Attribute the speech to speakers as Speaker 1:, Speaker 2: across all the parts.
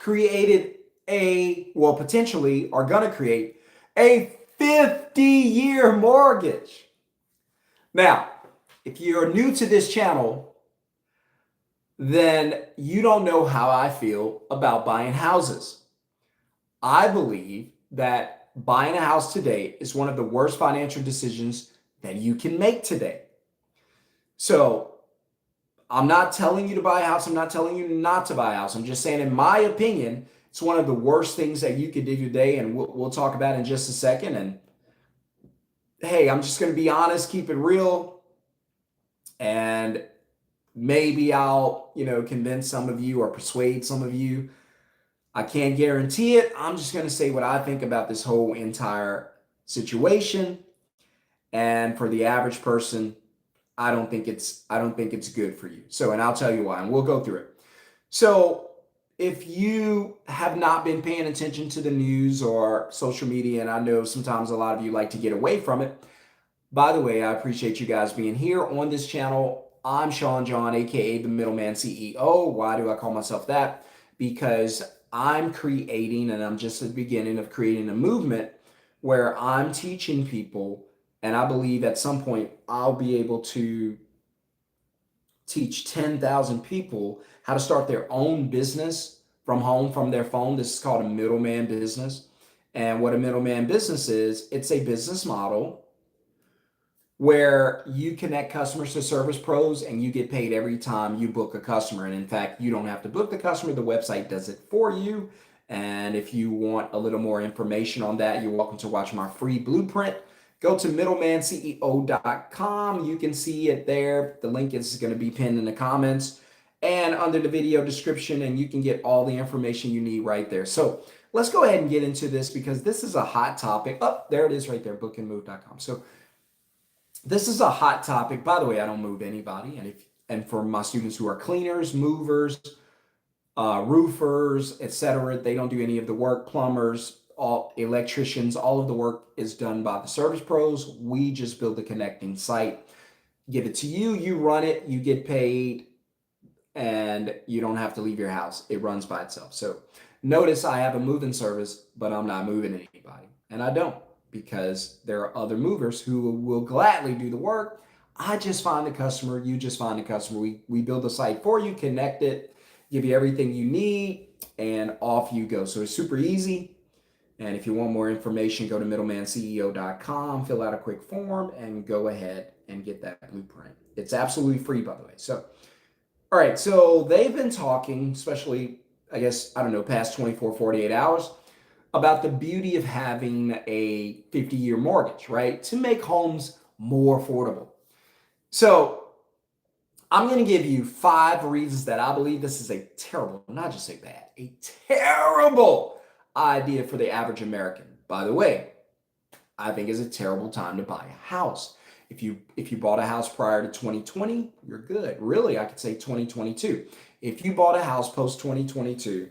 Speaker 1: created potentially are going to create a 50-year mortgage. Now, if you're new to this channel, then you don't know how I feel about buying houses. I believe that buying a house today is one of the worst financial decisions that you can make today. So I'm not telling you to buy a house. I'm not telling you not to buy a house. I'm just saying, in my opinion, it's one of the worst things that you could do today. And we'll talk about it in just a second. And hey, I'm just going to be honest, keep it real. And maybe I'll, convince some of you or persuade some of you. I can't guarantee it. I'm just going to say what I think about this whole entire situation. And for the average person, I don't think it's good for you. So, and I'll tell you why, and we'll go through it. So, if you have not been paying attention to the news or social media, and I know sometimes a lot of you like to get away from it. By the way, I appreciate you guys being here on this channel. I'm Shon-Jhon, aka the Middleman CEO. Why do I call myself that? Because I'm creating, and I'm just at the beginning of creating a movement where I'm teaching people, and I believe at some point I'll be able to teach 10,000 people how to start their own business from home, from their phone. This is called a middleman business. And what a middleman business is, it's a business model where you connect customers to service pros and you get paid every time you book a customer. And in fact, you don't have to book the customer. The website does it for you. And if you want a little more information on that, you're welcome to watch my free blueprint. Go to middlemanceo.com. You can see it there. The link is going to be pinned in the comments and under the video description, and you can get all the information you need right there. So let's go ahead and get into this because this is a hot topic. Oh, there it is right there, bookandmove.com. So this is a hot topic. By the way, I don't move anybody. And for my students who are cleaners, movers, roofers, etc., they don't do any of the work. Plumbers, all electricians, all of the work is done by the service pros. We just build the connecting site, give it to you, you run it, you get paid, and you don't have to leave your house. It runs by itself. So notice I have a moving service, but I'm not moving anybody. And I don't, because there are other movers who will gladly do the work. I just find the customer, you just find the customer. We build the site for you, connect it, give you everything you need, and off you go. So it's super easy. And if you want more information, go to middlemanceo.com, fill out a quick form, and go ahead and get that blueprint. It's absolutely free, by the way. So, all right, so they've been talking, especially, I guess, I don't know, past 24, 48 hours, about the beauty of having a 50-year mortgage, right? To make homes more affordable. So I'm going to give you 5 reasons that I believe this is a terrible, not just say bad, a terrible idea for the average American. By the way, I think it's a terrible time to buy a house. If you bought a house prior to 2020, you're good. Really, I could say 2022. If you bought a house post 2022,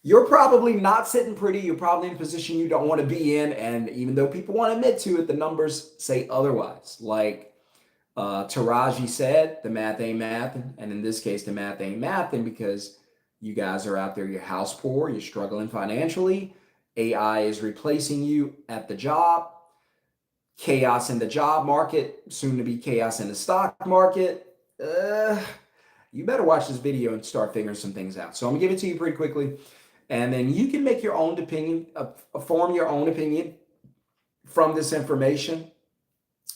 Speaker 1: you're probably not sitting pretty. You're probably in a position you don't want to be in. And even though people want to admit to it, the numbers say otherwise. Like Taraji said, the math ain't mathing. And in this case, the math ain't mathing because you guys are out there, you're house poor, you're struggling financially. AI is replacing you at the job. Chaos in the job market, soon to be chaos in the stock market. You better watch this video and start figuring some things out. So I'm gonna give it to you pretty quickly. And then you can make your own opinion, form your own opinion from this information.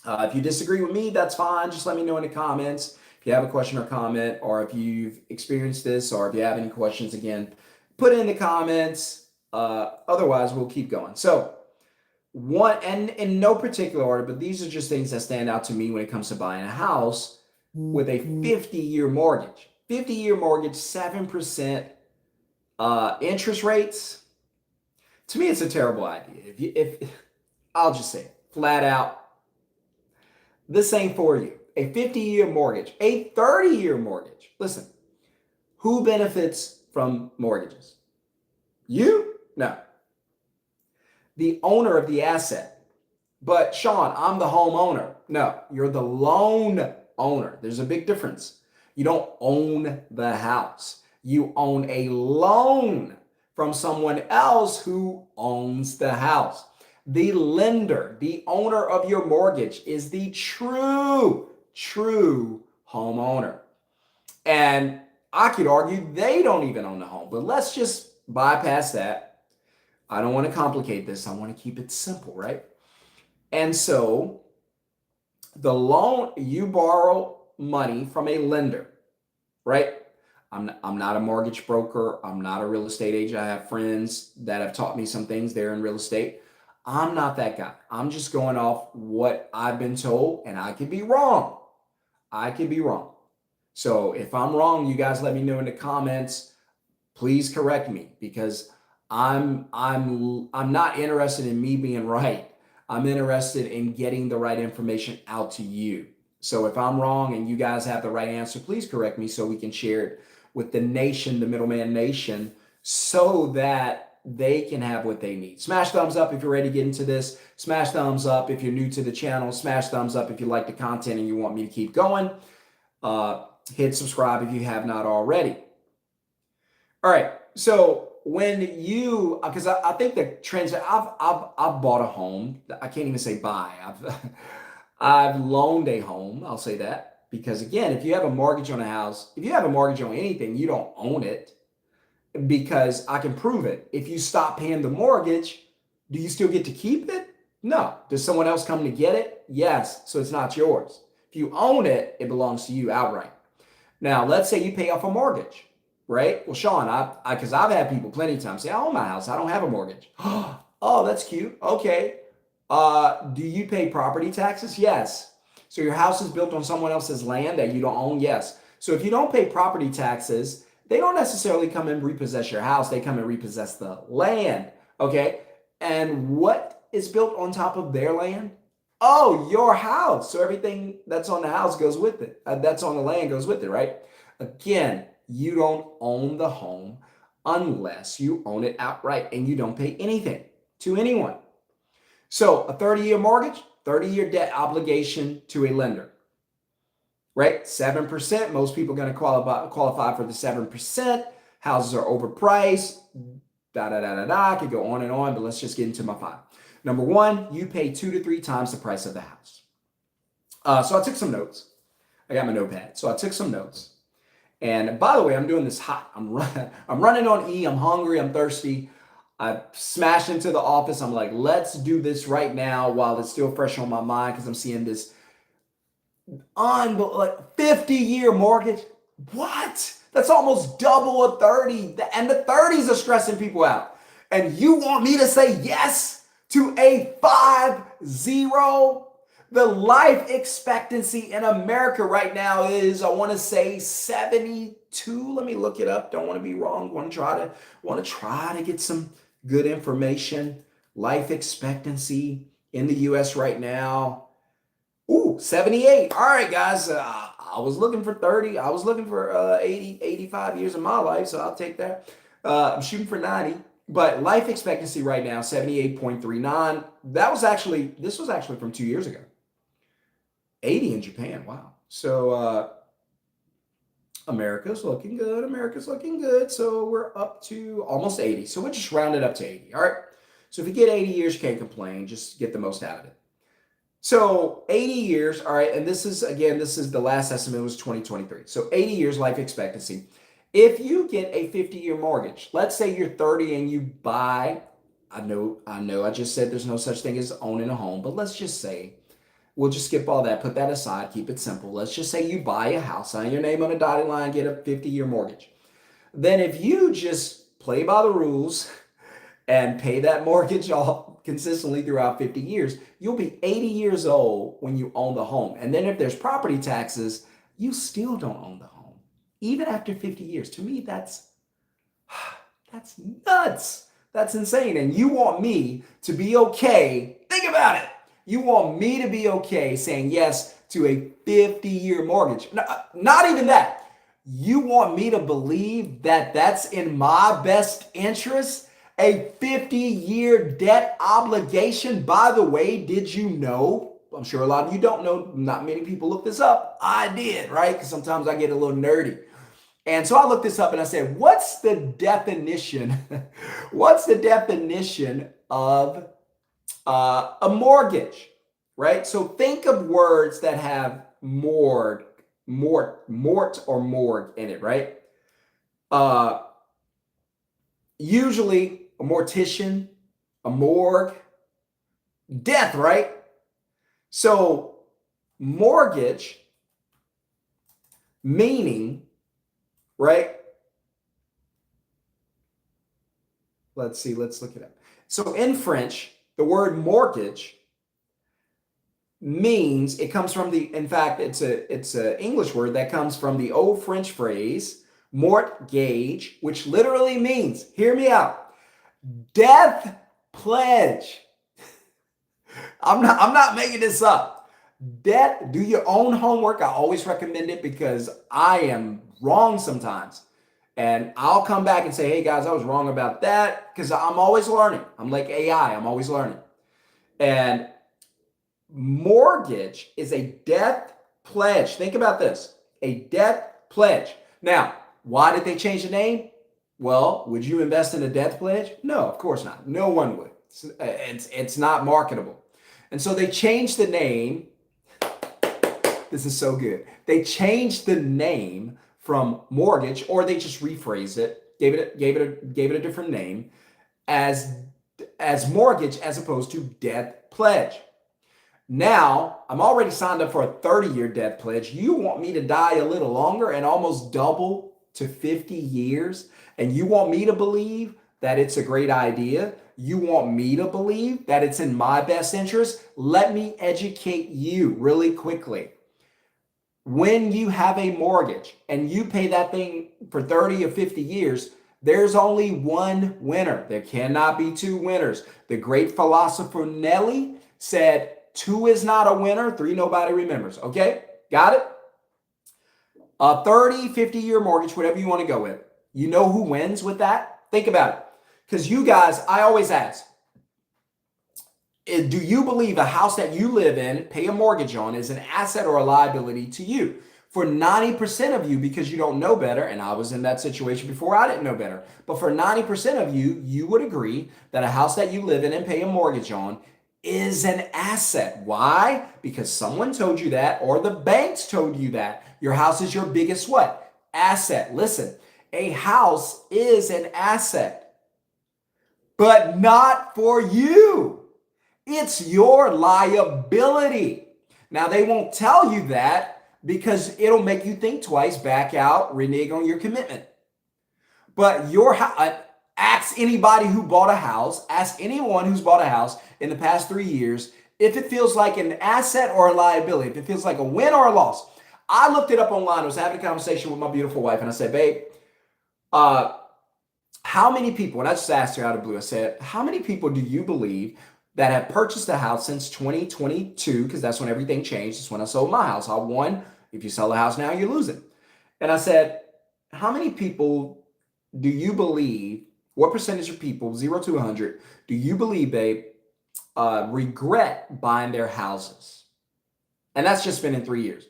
Speaker 1: If you disagree with me, that's fine. Just let me know in the comments. If you have a question or comment, or if you've experienced this, or if you have any questions, again, put it in the comments. Otherwise, we'll keep going. So one, and in no particular order, but these are just things that stand out to me when it comes to buying a house with a 50-year mortgage. 50-year mortgage, 7% interest rates. To me, it's a terrible idea. If I'll just say it flat out, this ain't for you. A 50-year mortgage, a 30-year mortgage. Listen, who benefits from mortgages? You? No. The owner of the asset. But Sean, I'm the homeowner. No, you're the loan owner. There's a big difference. You don't own the house. You own a loan from someone else who owns the house. The lender, the owner of your mortgage, is the true homeowner. And I could argue they don't even own the home, but let's just bypass that. I don't want to complicate this. I want to keep it simple, right? And so the loan, you borrow money from a lender, right? I'm not a mortgage broker. I'm not a real estate agent. I have friends that have taught me some things there in real estate. I'm not that guy. I'm just going off what I've been told, and I could be wrong. I could be wrong. So if I'm wrong, you guys let me know in the comments. Please correct me, because I'm not interested in me being right. I'm interested in getting the right information out to you. So if I'm wrong and you guys have the right answer, please correct me so we can share it with the nation, the Middleman Nation, so that they can have what they need. Smash thumbs up if you're ready to get into this. Smash thumbs up if you're new to the channel. Smash thumbs up if you like the content and you want me to keep going. Hit subscribe if you have not already. All right. So when you, because I think the trends, I've bought a home. I can't even say buy. I've loaned a home. I'll say that. Because again, if you have a mortgage on a house, if you have a mortgage on anything, you don't own it, because I can prove it. If you stop paying the mortgage, do you still get to keep it? No. Does someone else come to get it? Yes. So it's not yours. If you own it, it belongs to you outright. Now, let's say you pay off a mortgage, right? Well, Sean, because I've had people plenty of times say, I own my house. I don't have a mortgage. Oh, that's cute. Okay. Do you pay property taxes? Yes. So your house is built on someone else's land that you don't own? Yes. So if you don't pay property taxes, they don't necessarily come and repossess your house. They come and repossess the land. Okay. And what is built on top of their land? Oh, your house. So everything that's on the house goes with it. That's on the land goes with it, right? Again, you don't own the home unless you own it outright and you don't pay anything to anyone. So a 30-year mortgage, 30-year debt obligation to a lender, right? 7%. Most people are going to qualify for the 7%. Houses are overpriced. I could go on and on, but let's just get into my 5. Number 1, you pay 2 to 3 times the price of the house. So I took some notes. I got my notepad. So I took some notes. And by the way, I'm doing this hot. I'm running on E. I'm hungry. I'm thirsty. I smashed into the office. I'm like, let's do this right now while it's still fresh on my mind, because I'm seeing this 50-year mortgage. What? That's almost double a 30. And the 30s are stressing people out. And you want me to say yes to a 5-0? The life expectancy in America right now is, I want to say 72. Let me look it up. Don't want to be wrong. Want to try to get some good information. Life expectancy in the U.S. right now. Ooh, 78. All right, guys. I was looking for 30. I was looking for 80, 85 years of my life, so I'll take that. I'm shooting for 90. But life expectancy right now, 78.39. This was actually from 2 years ago. 80 in Japan. Wow. So America's looking good. America's looking good. So we're up to almost 80. So we'll just round it up to 80. All right. So if you get 80 years, you can't complain. Just get the most out of it. So 80 years. All right. And this is the last estimate was 2023. So 80 years life expectancy. If you get a 50-year mortgage, let's say you're 30 and you buy, I know I just said there's no such thing as owning a home, but let's just say, we'll just skip all that, put that aside, keep it simple. Let's just say you buy a house, sign your name on a dotted line, get a 50-year mortgage. Then if you just play by the rules and pay that mortgage off consistently throughout 50 years, you'll be 80 years old when you own the home. And then if there's property taxes, you still don't own the home, even after 50 years. To me, that's nuts. That's insane. And you want me to be okay. Think about it. You want me to be okay saying yes to a 50-year mortgage. Not even that. You want me to believe that that's in my best interest? A 50-year debt obligation. By the way, did you know? I'm sure a lot of you don't know. Not many people look this up. I did, right? Because sometimes I get a little nerdy. And so I looked this up and I said, what's the definition? What's the definition of a mortgage, right? So think of words that have mort, or morgue in it, right? Usually a mortician, a morgue, death, right? So mortgage meaning, right? Let's see, let's look it up. So in French, the word mortgage means, it comes from in fact, it's a English word that comes from the old French phrase, mortgage, which literally means, hear me out, death pledge. I'm not making this up. Death, do your own homework. I always recommend it because I am wrong sometimes. And I'll come back and say, hey guys, I was wrong about that, because I'm always learning. I'm like AI, I'm always learning. And mortgage is a death pledge. Think about this, a death pledge. Now, why did they change the name? Well, would you invest in a death pledge? No, of course not. No one would. It's not marketable. And so they changed the name. This is so good. They changed the name from mortgage, or they just rephrased it, gave it a different name, as mortgage, as opposed to death pledge. Now, I'm already signed up for a 30-year death pledge. You want me to die a little longer and almost double to 50 years? And you want me to believe that it's a great idea? You want me to believe that it's in my best interest? Let me educate you really quickly. When you have a mortgage and you pay that thing for 30 or 50 years, there's only one winner. There cannot be two winners. The great philosopher Nelly said, 2 is not a winner, 3 nobody remembers. Okay, got it? A 30, 50-year mortgage, whatever you want to go with. You know who wins with that? Think about it. Because you guys, I always ask, do you believe a house that you live in, pay a mortgage on, is an asset or a liability to you? For 90% of you, because you don't know better, and I was in that situation before, I didn't know better, but for 90% of you, you would agree that a house that you live in and pay a mortgage on is an asset. Why? Because someone told you that, or the banks told you that. Your house is your biggest what? Asset. Listen, a house is an asset, but not for you. It's your liability. Now, they won't tell you that because it'll make you think twice, back out, renege on your commitment. But ask anybody who bought a house, ask anyone who's bought a house in the past 3 years, if it feels like an asset or a liability, if it feels like a win or a loss. I looked it up online. I was having a conversation with my beautiful wife, and I said, babe, how many people, and I just asked her out of the blue, I said, how many people do you believe that have purchased a house since 2022, because that's when everything changed. It's when I sold my house. I won. If you sell a house now, you're losing. And I said, how many people do you believe, what percentage of people, 0 to 100, do you believe they regret buying their houses? And that's just been in 3 years.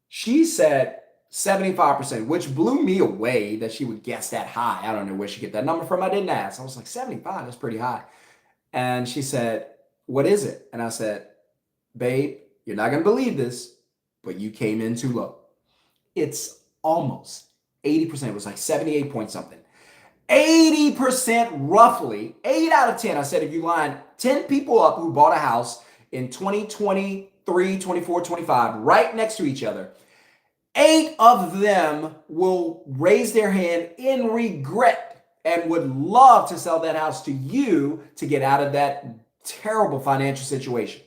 Speaker 1: She said 75%, which blew me away that she would guess that high. I don't know where she get that number from. I didn't ask. I was like, 75, that's pretty high. And she said, what is it? And I said, babe, you're not going to believe this, but you came in too low. It's almost 80%. It was like 78 point something. 80% roughly, 8 out of 10. I said, if you line 10 people up who bought a house in 2023, 24, 25, right next to each other, 8 of them will raise their hand in regret and would love to sell that house to you to get out of that terrible financial situation.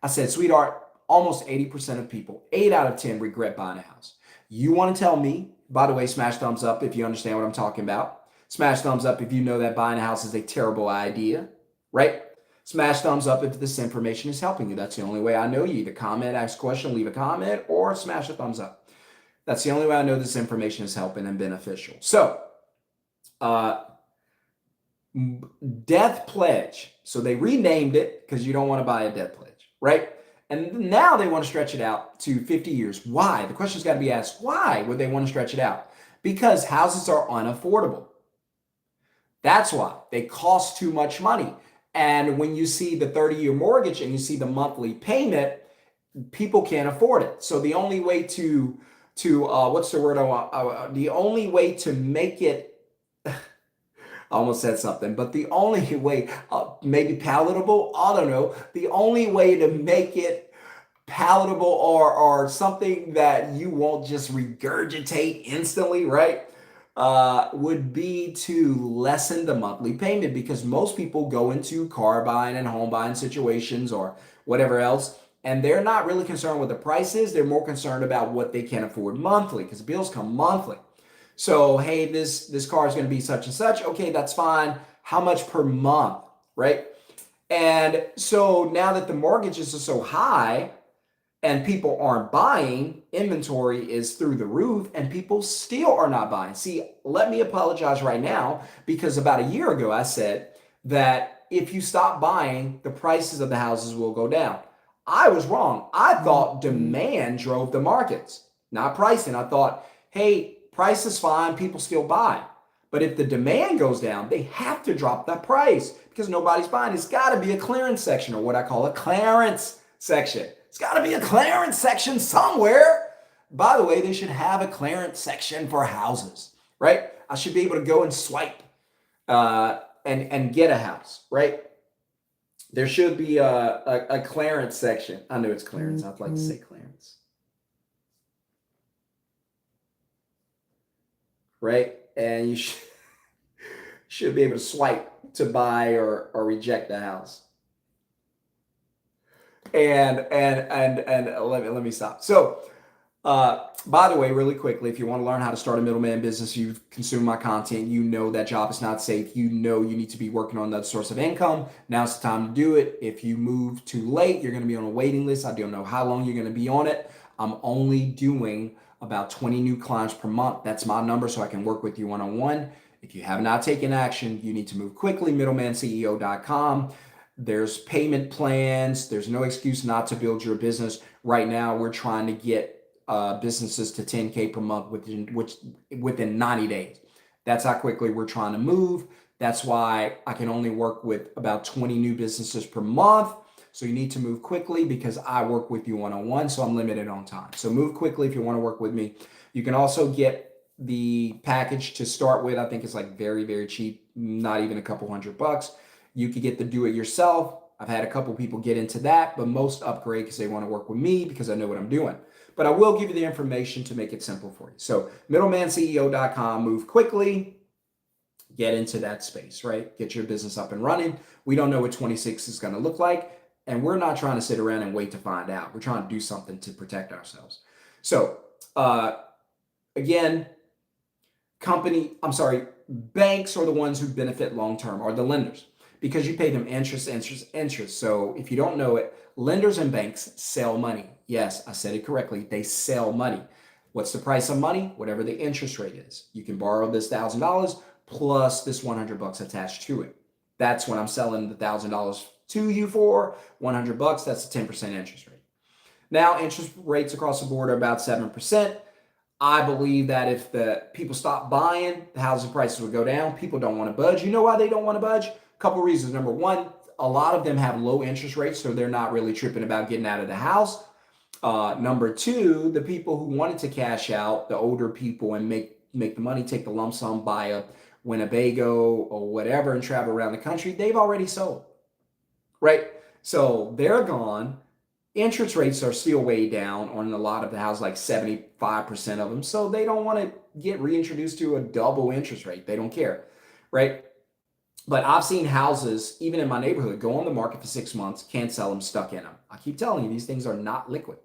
Speaker 1: I said, sweetheart, almost 80% of people, 8 out of 10 regret buying a house. You want to tell me, by the way, smash thumbs up if you understand what I'm talking about. Smash thumbs up if you know that buying a house is a terrible idea, right? Smash thumbs up if this information is helping you. That's the only way I know you. Either comment, ask a question, leave a comment, or smash a thumbs up. That's the only way I know this information is helping and beneficial. So, death pledge. So they renamed it because you don't want to buy a death pledge, right? And now they want to stretch it out to 50 years. Why? The question's got to be asked, why would they want to stretch it out? because houses are unaffordable. That's why they cost too much money. And when you see the 30-year mortgage and you see the monthly payment, people can't afford it. So the only way to what's the word I want? The only way to make it, I almost said something, but the only way, maybe palatable, I don't know. The only way to make it palatable or something that you won't just regurgitate instantly, right? Would be to lessen the monthly payment, because most people go into car buying and home buying situations or whatever else, and they're not really concerned with the price is. They're more concerned about what they can afford monthly, because bills come monthly. So, hey, this car is going to be such and such. Okay, that's fine. How much per month, right? And so now that the mortgages are so high, and people aren't buying, inventory is through the roof, and people still are not buying. See, let me apologize right now, because about a year ago I said that if you stop buying, the prices of the houses will go down. I was wrong. I thought demand drove the markets, not pricing. I thought, hey, price is fine, people still buy. But if the demand goes down, they have to drop the price because nobody's buying. It's got to be a clearance section, or what I call a clearance section. It's got to be a clearance section somewhere. By the way, they should have a clearance section for houses, right? I should be able to go and swipe and get a house, right? There should be a clearance section. I know it's clearance. I'd like to say clearance, right? And you should be able to swipe to buy or reject the house. And let me stop. So, by the way, really quickly, if you want to learn how to start a middleman business, you've consumed my content, you know that job is not safe, you know you need to be working on another source of income. Now's the time to do it. If you move too late, you're going to be on a waiting list. I don't know how long you're going to be on it. I'm only doing about 20 new clients per month. That's my number, so I can work with you one-on-one. If you have not taken action, you need to move quickly. middlemanceo.com. There's payment plans. There's no excuse not to build your business. Right now, we're trying to get businesses to 10K per month within 90 days. That's how quickly we're trying to move. That's why I can only work with about 20 new businesses per month. So you need to move quickly, because I work with you one-on-one, so I'm limited on time. So move quickly if you want to work with me. You can also get the package to start with. I think it's like very, very cheap, not even a couple $100. You could get the do-it-yourself. I've had a couple people get into that, but most upgrade because they want to work with me because I know what I'm doing. But I will give you the information to make it simple for you. So middlemanceo.com, move quickly, get into that space, right? Get your business up and running. We don't know what 26 is going to look like, and we're not trying to sit around and wait to find out. We're trying to do something to protect ourselves. So again, banks are the ones who benefit long-term, are the lenders, because you pay them interest. So if you don't know it, lenders and banks sell money. Yes, I said it correctly. They sell money. What's the price of money? Whatever the interest rate is. You can borrow this $1,000 plus this $100 attached to it. That's when I'm selling the $1,000 to you for $100. That's a 10% interest rate. Now, interest rates across the board are about 7%. I believe that if the people stop buying, the housing prices would go down. People don't want to budge. You know why they don't want to budge? A couple reasons. Number one, a lot of them have low interest rates, so they're not really tripping about getting out of the house. Number two, the people who wanted to cash out, the older people, and make the money, take the lump sum, buy a Winnebago or whatever and travel around the country, they've already sold, right? So they're gone. Interest rates are still way down on a lot of the houses, like 75% of them. So they don't want to get reintroduced to a double interest rate. They don't care, right? But I've seen houses, even in my neighborhood, go on the market for 6 months, can't sell them, stuck in them. I keep telling you, these things are not liquid.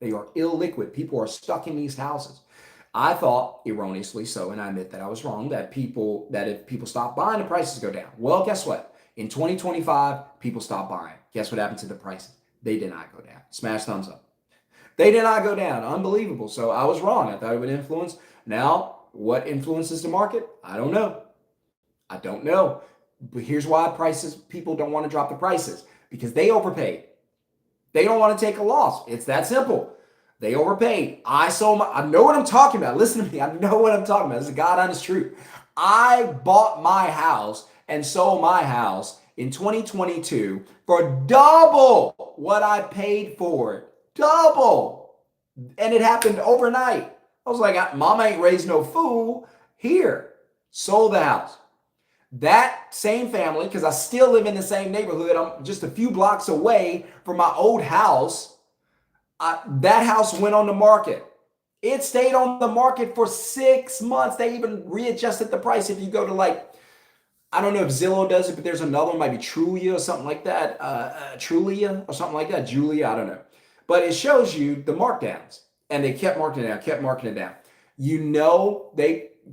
Speaker 1: They are illiquid. People are stuck in these houses. I thought, erroneously so, and I admit that I was wrong, that if people stop buying, the prices go down. Well, guess what? In 2025, people stopped buying. Guess what happened to the prices? They did not go down. Smash thumbs up. They did not go down. Unbelievable. So I was wrong. I thought it would influence. Now, what influences the market? I don't know. But here's why people don't want to drop the prices, because they overpaid. They don't want to take a loss. It's that simple. They overpaid. I know what I'm talking about. Listen to me. I know what I'm talking about. This is God honest truth. I bought my house and sold my house in 2022 for double what I paid for it. Double. And it happened overnight. I was like, Mama ain't raised no fool. Here, sold the house. That same family, because I still live in the same neighborhood, I'm just a few blocks away from my old house. That house went on the market. It stayed on the market for 6 months. They even readjusted the price. If you go to I don't know if Zillow does it, but there's another one, might be Trulia or something like that. Trulia or something like that. Julia, I don't know. But it shows you the markdowns. And they kept marking it down, kept marking it down.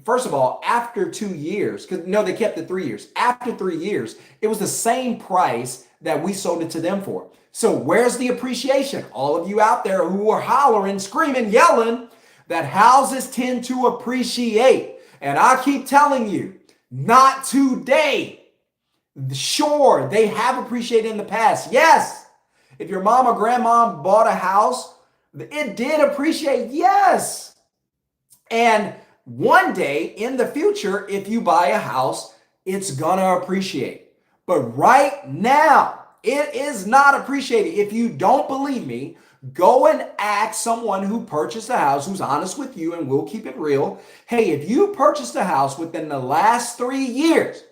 Speaker 1: First of all, after 2 years, they kept it 3 years. After 3 years, it was the same price that we sold it to them for. So where's the appreciation? All of you out there who are hollering, screaming, yelling that houses tend to appreciate. And I keep telling you, not today. Sure, they have appreciated in the past. Yes. If your mom or grandma bought a house, it did appreciate. Yes. And one day in the future, if you buy a house, it's going to appreciate. But right now, it is not appreciating. If you don't believe me, go and ask someone who purchased a house, who's honest with you, and we'll keep it real. Hey, if you purchased a house within the last 3 years,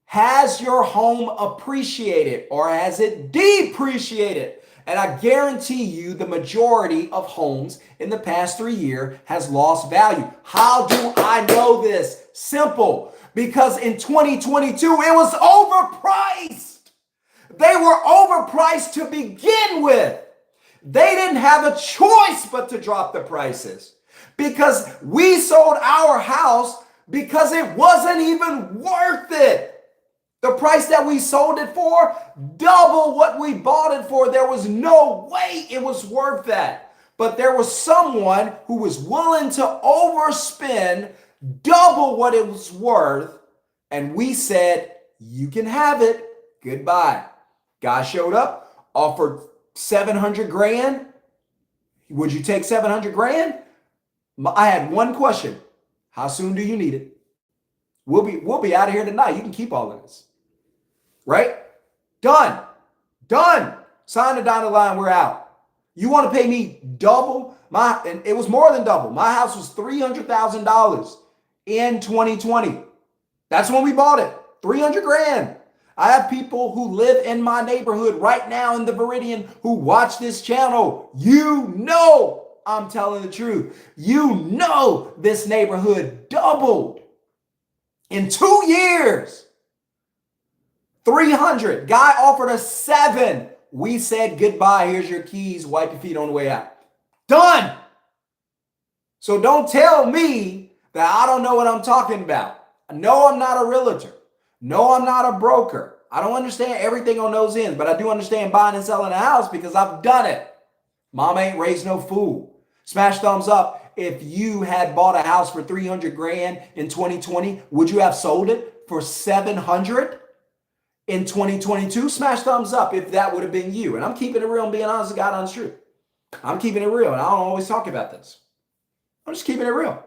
Speaker 1: has your home appreciated or has it depreciated? And I guarantee you the majority of homes in the past 3 years has lost value. How do I know this? Simple. Because in 2022, it was overpriced. They were overpriced to begin with. They didn't have a choice but to drop the prices because we sold our house because it wasn't even worth it. The price that we sold it for, double what we bought it for. There was no way it was worth that. But there was someone who was willing to overspend double what it was worth. And we said, you can have it. Goodbye. Guy showed up, offered 700 grand. Would you take 700 grand? I had one question. How soon do you need it? We'll be out of here tonight. You can keep all of this. Right? Done. Sign the dotted line. We're out. You want to pay me double? And it was more than double. My house was $300,000 in 2020. That's when we bought it. 300 grand. I have people who live in my neighborhood right now in the Viridian who watch this channel. You know I'm telling the truth. You know this neighborhood doubled in 2 years. 300. Guy offered us 7. We said goodbye. Here's your keys. Wipe your feet on the way out. Done. So don't tell me that I don't know what I'm talking about. No, I'm not a realtor. No, I'm not a broker. I don't understand everything on those ends, but I do understand buying and selling a house because I've done it. Mom ain't raised no fool. Smash thumbs up. If you had bought a house for 300 grand in 2020, would you have sold it for 700 in 2022? Smash thumbs up if that would have been you. And I'm keeping it real and being honest with God honest truth. I'm keeping it real, and I don't always talk about this. I'm just keeping it real.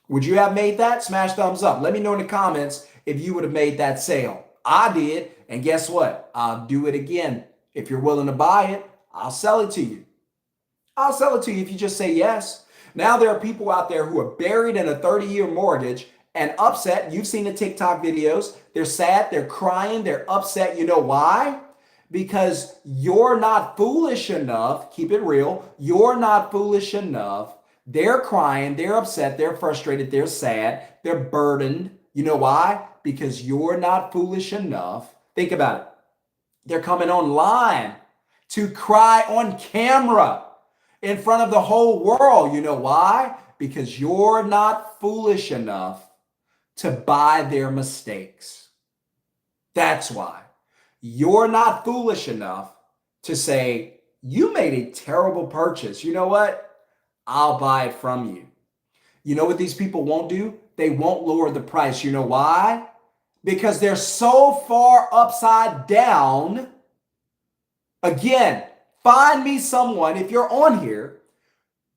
Speaker 1: Would you have made that? Smash thumbs up. Let me know in the comments if you would have made that sale. I did, and guess what? I'll do it again. If you're willing to buy it, I'll sell it to you. I'll sell it to you if you just say yes. Now there are people out there who are buried in a 30-year mortgage and upset. You've seen the TikTok videos. They're sad, they're crying, they're upset. You know why? Because you're not foolish enough. Keep it real. You're not foolish enough. They're crying, they're upset, they're frustrated, they're sad, they're burdened. You know why? Because you're not foolish enough. Think about it. They're coming online to cry on camera in front of the whole world. You know why? Because you're not foolish enough to buy their mistakes. That's why. You're not foolish enough to say, you made a terrible purchase. You know what? I'll buy it from you. You know what these people won't do? They won't lower the price. You know why? Because they're so far upside down. Again, find me someone, if you're on here,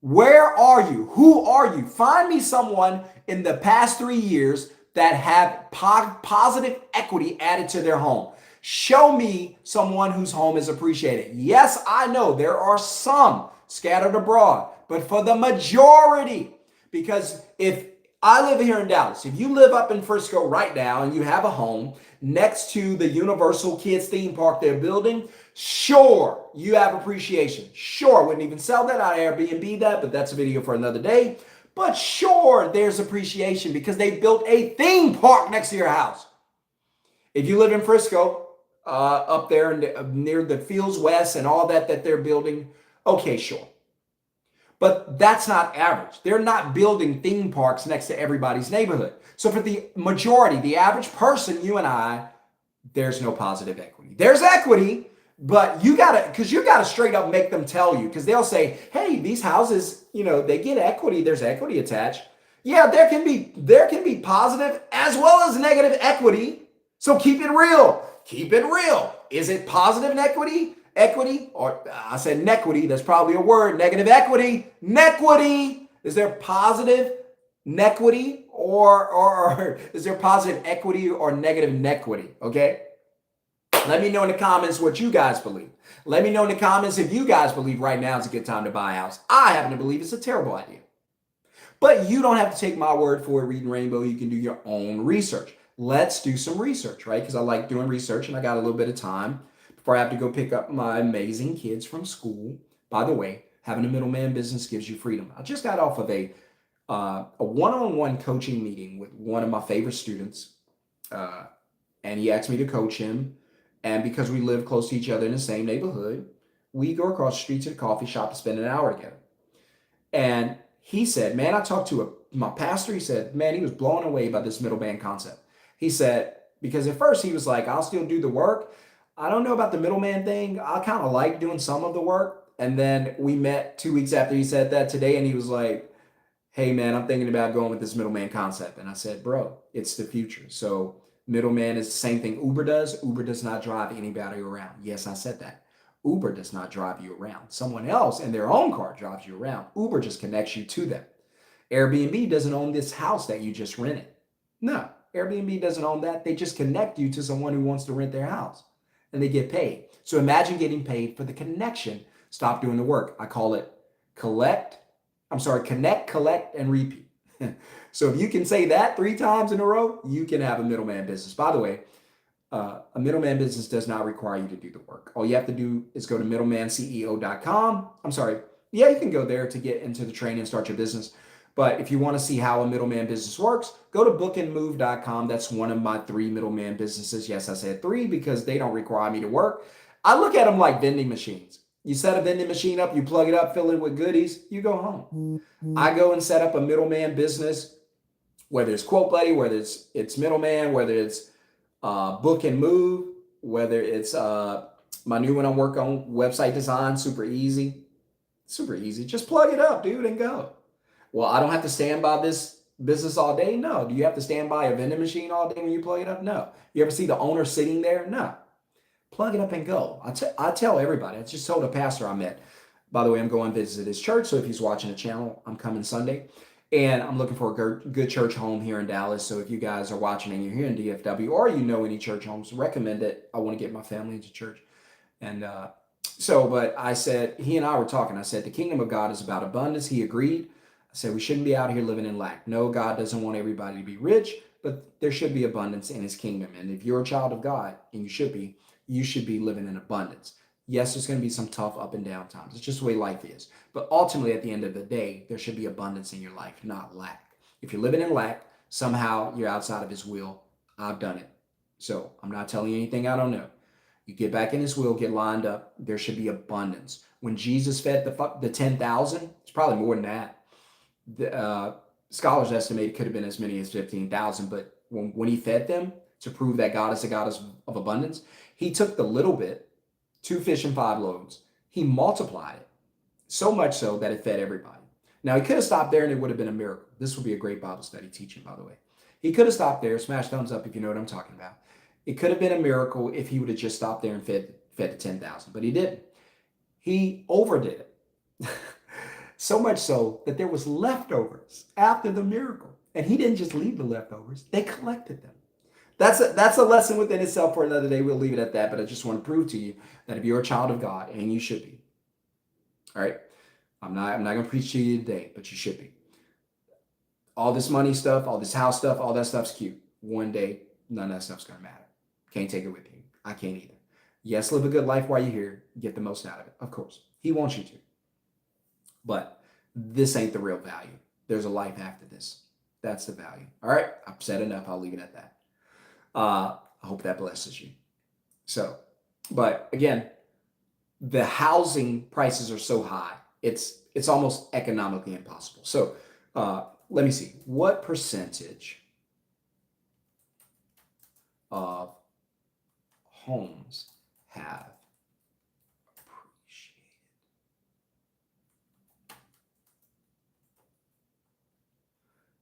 Speaker 1: Where are you? Who are you? Find me someone in the past 3 years that have positive equity added to their home. Show me someone whose home is appreciated. Yes, I know there are some scattered abroad, but for the majority, because if I live here in Dallas, if you live up in Frisco right now and you have a home next to the Universal Kids theme park they're building, sure, you have appreciation. Sure, I wouldn't even sell that. I'd Airbnb that, but that's a video for another day. But sure, there's appreciation because they built a theme park next to your house. If you live in Frisco, up there near the Fields West and all that they're building, okay, sure. But that's not average. They're not building theme parks next to everybody's neighborhood. So for the majority, the average person, you and I, there's no positive equity. There's equity, but you gotta straight up make them tell you, because they'll say, hey, these houses, they get equity, there's equity attached. Yeah, there can be positive as well as negative equity. So keep it real. Keep it real. Is it positive equity? Or I said nequity, that's probably a word. Negative equity. Nequity. Is there positive nequity or is there positive equity or negative nequity? Okay. Let me know in the comments what you guys believe. Let me know in the comments if you guys believe right now is a good time to buy a house. I happen to believe it's a terrible idea. But you don't have to take my word for it, reading Rainbow. You can do your own research. Let's do some research, right? Because I like doing research and I got a little bit of time before I have to go pick up my amazing kids from school. By the way, having a middleman business gives you freedom. I just got off of a one-on-one coaching meeting with one of my favorite students, and he asked me to coach him. And because we live close to each other in the same neighborhood, we go across the street to the coffee shop to spend an hour together. And he said, man, I talked to my pastor. He said, man, he was blown away by this middleman concept. He said, because at first he was like, I'll still do the work. I don't know about the middleman thing. I kind of like doing some of the work. And then we met 2 weeks after he said that today. And he was like, hey, man, I'm thinking about going with this middleman concept. And I said, bro, it's the future. So middleman is the same thing Uber does. Uber does not drive anybody around. Yes, I said that. Uber does not drive you around. Someone else in their own car drives you around. Uber just connects you to them. Airbnb doesn't own this house that you just rented. No, Airbnb doesn't own that. They just connect you to someone who wants to rent their house and they get paid. So imagine getting paid for the connection. Stop doing the work. I call it connect, collect, and repeat. So if you can say that 3 times in a row, you can have a middleman business. By the way, a middleman business does not require you to do the work. All you have to do is go to middlemanceo.com. Yeah, you can go there to get into the training and start your business. But if you want to see how a middleman business works, go to bookandmove.com. That's one of my 3 middleman businesses. Yes, I said 3 because they don't require me to work. I look at them like vending machines. You set a vending machine up, you plug it up, fill it with goodies, you go home. I go and set up a middleman business, whether it's Quote Buddy, whether it's middleman, whether it's Book and Move, whether it's my new one I'm working on, website design, super easy. Super easy. Just plug it up, dude, and go. Well, I don't have to stand by this business all day? No. Do you have to stand by a vending machine all day when you plug it up? No. You ever see the owner sitting there? No. Plug it up and go. I tell everybody. I just told a pastor I met. By the way, I'm going to visit his church, so if he's watching the channel, I'm coming Sunday. And I'm looking for a good church home here in Dallas. So if you guys are watching and you're here in DFW or you know any church homes, recommend it. I want to get my family into church. And but I said, he and I were talking. I said, the kingdom of God is about abundance. He agreed. I said, we shouldn't be out here living in lack. No, God doesn't want everybody to be rich, but there should be abundance in his kingdom. And if you're a child of God, and you should be living in abundance. Yes, there's going to be some tough up and down times. It's just the way life is. But ultimately, at the end of the day, there should be abundance in your life, not lack. If you're living in lack, somehow you're outside of his will. I've done it. So I'm not telling you anything I don't know. You get back in his will, get lined up. There should be abundance. When Jesus fed the 10,000, it's probably more than that. The scholars estimate it could have been as many as 15,000. But when he fed them to prove that God is a God of abundance, he took the little bit, 2 fish and 5 loaves. He multiplied it, so much so that it fed everybody. Now, he could have stopped there and it would have been a miracle. This would be a great Bible study teaching, by the way. He could have stopped there. Smash thumbs up if you know what I'm talking about. It could have been a miracle if he would have just stopped there and fed the 10,000, but he didn't. He overdid it. So much so that there was leftovers after the miracle. And he didn't just leave the leftovers, they collected them. That's a lesson within itself for another day. We'll leave it at that. But I just want to prove to you that if you're a child of God, and you should be, all right, I'm not going to preach to you today, but you should be. All this money stuff, all this house stuff, all that stuff's cute. One day, none of that stuff's going to matter. Can't take it with you. I can't either. Yes, live a good life while you're here. Get the most out of it. Of course. He wants you to. But this ain't the real value. There's a life after this. That's the value. All right. I've said enough. I'll leave it at that. I hope that blesses you. So, but again, the housing prices are so high. It's almost economically impossible. So, let me see. What percentage of homes have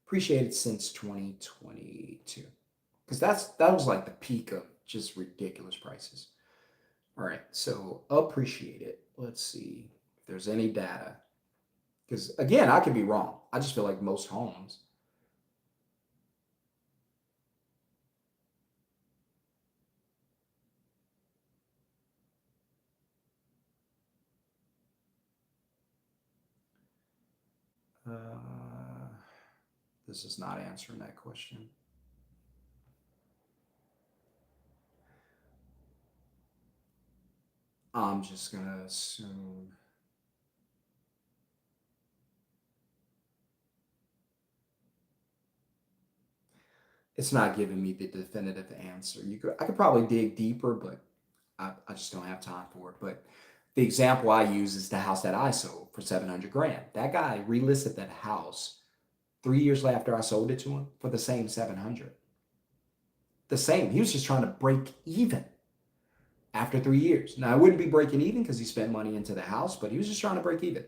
Speaker 1: appreciated since 2022? Because that was like the peak of just ridiculous prices. All right, so appreciated. Let's see if there's any data. Because again, I could be wrong. I just feel like most homes. This is not answering that question. I'm just going to assume. It's not giving me the definitive answer. I could probably dig deeper, but I just don't have time for it. But the example I use is the house that I sold for 700 grand. That guy relisted that house 3 years after I sold it to him for the same 700. The same. He was just trying to break even after 3 years. Now, I wouldn't be breaking even because he spent money into the house, but he was just trying to break even.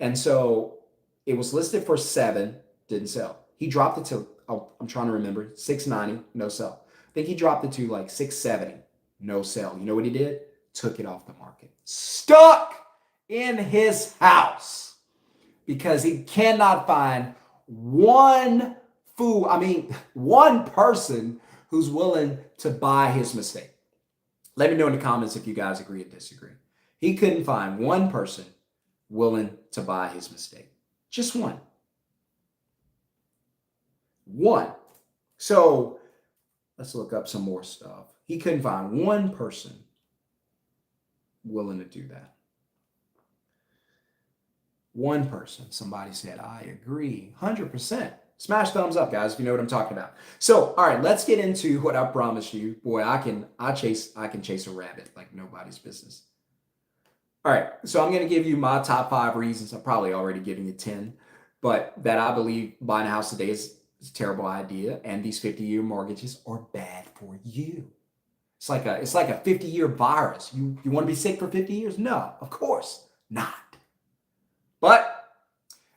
Speaker 1: And so it was listed for 7, didn't sell. He dropped it to, I'm trying to remember, 690, no sell. I think he dropped it to like 670, no sell. You know what he did? Took it off the market. Stuck in his house because he cannot find one person who's willing to buy his mistake. Let me know in the comments if you guys agree or disagree. He couldn't find one person willing to buy his mistake. Just one. One. So let's look up some more stuff. He couldn't find one person willing to do that. One person. Somebody said, I agree. 100%. Smash thumbs up, guys, if you know what I'm talking about. So, all right, let's get into what I promised you. Boy, I can chase a rabbit like nobody's business. All right, so I'm going to give you my top 5 reasons. I'm probably already giving you 10, but that I believe buying a house today is a terrible idea, and these 50-year mortgages are bad for you. It's like a 50-year virus. You want to be sick for 50 years? No, of course not. But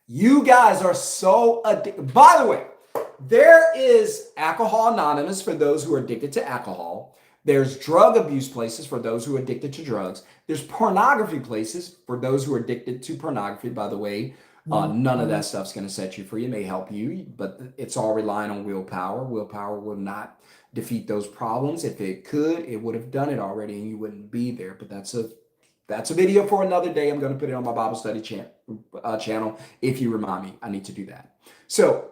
Speaker 1: you guys are so addicted. By the way, there is Alcohol Anonymous for those who are addicted to alcohol. There's drug abuse places for those who are addicted to drugs. There's pornography places for those who are addicted to pornography. By the way, none of that stuff's going to set you free. It may help you, but it's all relying on willpower. Willpower will not defeat those problems. If it could, it would have done it already and you wouldn't be there. But that's a video for another day. I'm going to put it on my Bible study channel. If you remind me, I need to do that. So,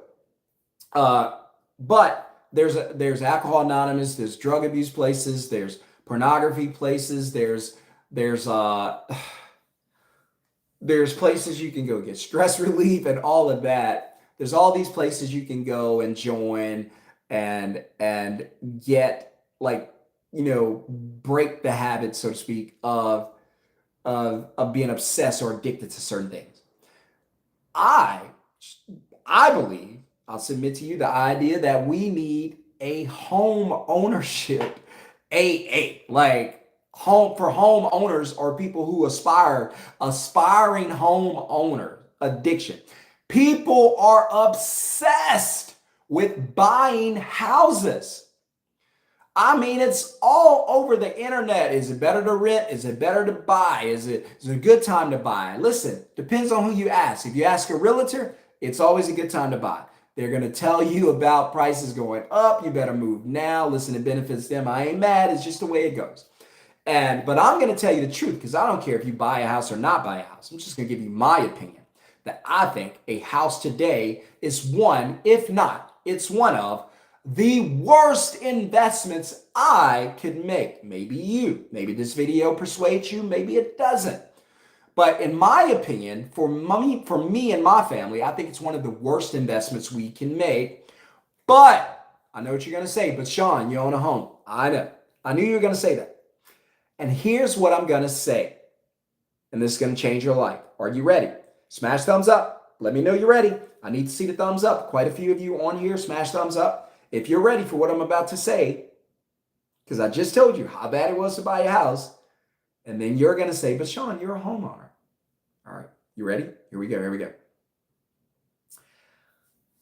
Speaker 1: but there's Alcohol Anonymous, there's drug abuse places, there's pornography places, there's places you can go get stress relief and all of that. There's all these places you can go and join and get, like, break the habit, so to speak, of being obsessed or addicted to certain things. I believe, I'll submit to you the idea that we need a home ownership AA, like home for home owners or people who aspiring home owner addiction. People are obsessed with buying houses. I mean, it's all over the internet. Is it better to rent? Is it better to buy? Is it a good time to buy? Listen, depends on who you ask. If you ask a realtor, it's always a good time to buy. They're going to tell you about prices going up. You better move now. Listen, it benefits them. I ain't mad. It's just the way it goes. But I'm going to tell you the truth because I don't care if you buy a house or not buy a house. I'm just going to give you my opinion that I think a house today is one, if not, it's one of the worst investments I could make. Maybe you, maybe this video persuades you, maybe it doesn't. But in my opinion, for me and my family, I think it's one of the worst investments we can make. But I know what you're going to say, but Sean, you own a home. I know. I knew you were going to say that. And here's what I'm going to say. And this is going to change your life. Are you ready? Smash thumbs up. Let me know you're ready. I need to see the thumbs up. Quite a few of you on here, smash thumbs up. If you're ready for what I'm about to say, because I just told you how bad it was to buy a house, and then you're going to say, but Sean, you're a homeowner. All right, you ready? Here we go.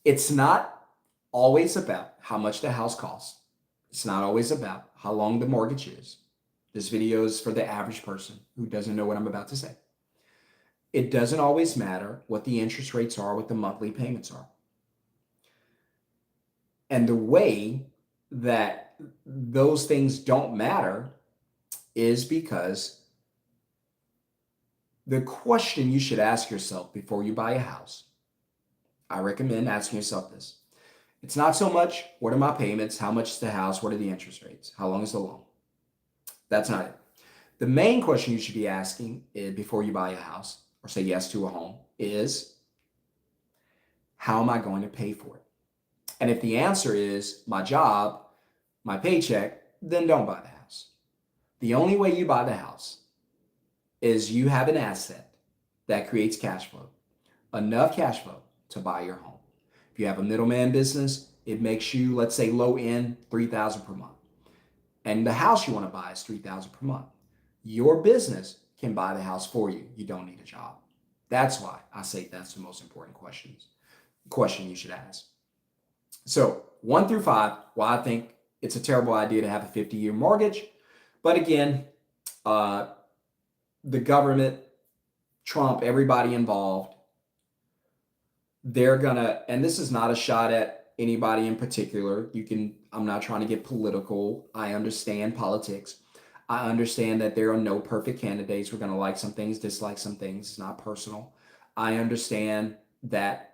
Speaker 1: It's not always about how much the house costs. It's not always about how long the mortgage is. This video is for the average person who doesn't know what I'm about to say. It doesn't always matter what the interest rates are, what the monthly payments are. And the way that those things don't matter is because the question you should ask yourself before you buy a house, I recommend asking yourself this. It's not so much, what are my payments? How much is the house? What are the interest rates? How long is the loan? That's not it. The main question you should be asking before you buy a house or say yes to a home is, how am I going to pay for it? And if the answer is my job, my paycheck, then don't buy the house. The only way you buy the house is you have an asset that creates cash flow, enough cash flow to buy your home. If you have a middleman business, it makes you, let's say low end, $3,000 per month. And the house you want to buy is $3,000 per month. Your business can buy the house for you. You don't need a job. That's why I say that's the most important question you should ask. So 1 through 5, why I think it's a terrible idea to have a 50-year mortgage. But again, the government, Trump, everybody involved, they're gonna, and this is not a shot at anybody in particular. I'm not trying to get political. I understand politics. I understand that there are no perfect candidates. We're gonna like some things, dislike some things. It's not personal. I understand that.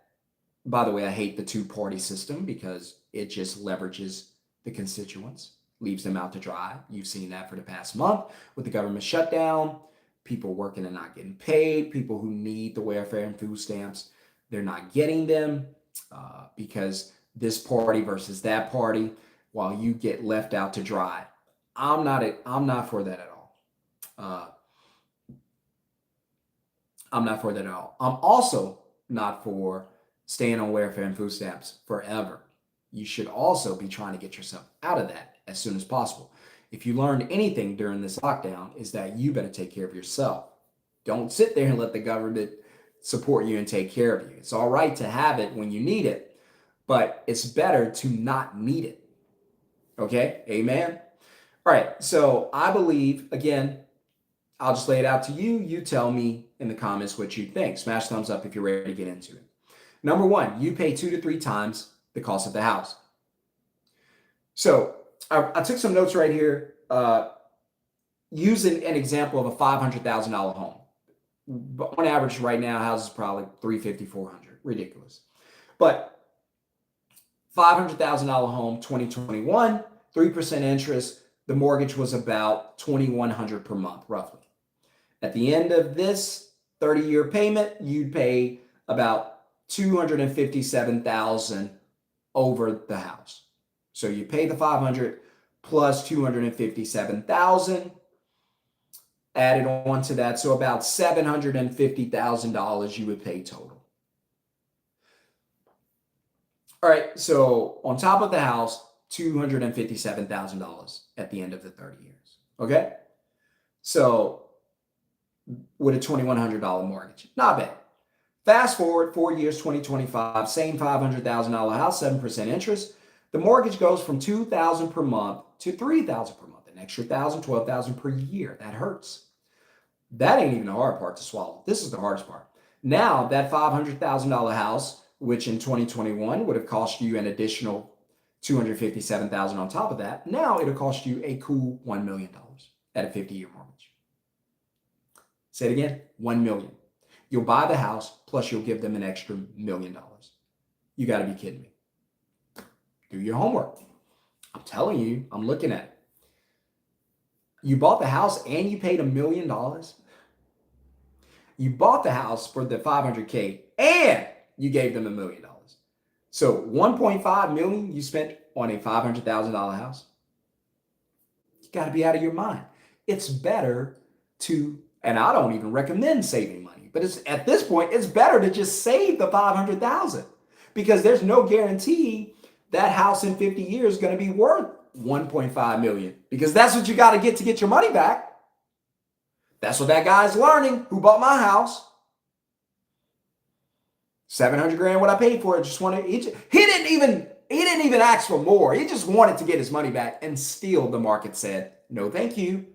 Speaker 1: By the way, I hate the two-party system because it just leverages the constituents, leaves them out to dry. You've seen that for the past month with the government shutdown, people working and not getting paid, people who need the welfare and food stamps, they're not getting them because this party versus that party, while you get left out to dry. I'm not for that at all. I'm not for that at all. I'm also not for staying on welfare and food stamps forever. You should also be trying to get yourself out of that as soon as possible. If you learned anything during this lockdown, is that you better take care of yourself. Don't sit there and let the government support you and take care of you. It's all right to have it when you need it, but it's better to not need it. Okay? Amen? All right. So I believe, again, I'll just lay it out to you. You tell me in the comments what you think. Smash thumbs up if you're ready to get into it. Number 1, you pay 2 to 3 times the cost of the house. So I took some notes right here using an example of a $500,000 home. But on average right now, houses probably $350,000, $400,000, ridiculous. But $500,000 home, 2021, 3% interest. The mortgage was about $2,100 per month, roughly. At the end of this 30-year payment, you'd pay about $257,000 over the house. So you pay the $500,000 plus $257,000 added on to that. So about $750,000 you would pay total. All right. So on top of the house, $257,000 at the end of the 30 years. Okay. So with a $2,100 mortgage, not bad. Fast forward 4 years, 2025, same $500,000 house, 7% interest. The mortgage goes from $2,000 per month to $3,000 per month, an extra $1,000, $12,000 per year. That hurts. That ain't even the hard part to swallow. This is the hardest part. Now, that $500,000 house, which in 2021 would have cost you an additional $257,000 on top of that, now it'll cost you a cool $1 million at a 50-year mortgage. Say it again, $1 million. You'll buy the house, plus you'll give them an extra $1 million. You got to be kidding me. Do your homework. I'm telling you, I'm looking at it. You bought the house and you paid $1 million. You bought the house for the $500K and you gave them $1 million. So $1.5 million you spent on a $500,000 house. You got to be out of your mind. It's better to, and I don't even recommend saving money, but it's at this point, it's better to just save the $500,000 because there's no guarantee that house in 50 years is going to be worth $1.5 million because that's what you got to get your money back. That's what that guy's learning who bought my house. 700 grand what I paid for it. He didn't even ask for more. He just wanted to get his money back, and still the market said, no, thank you.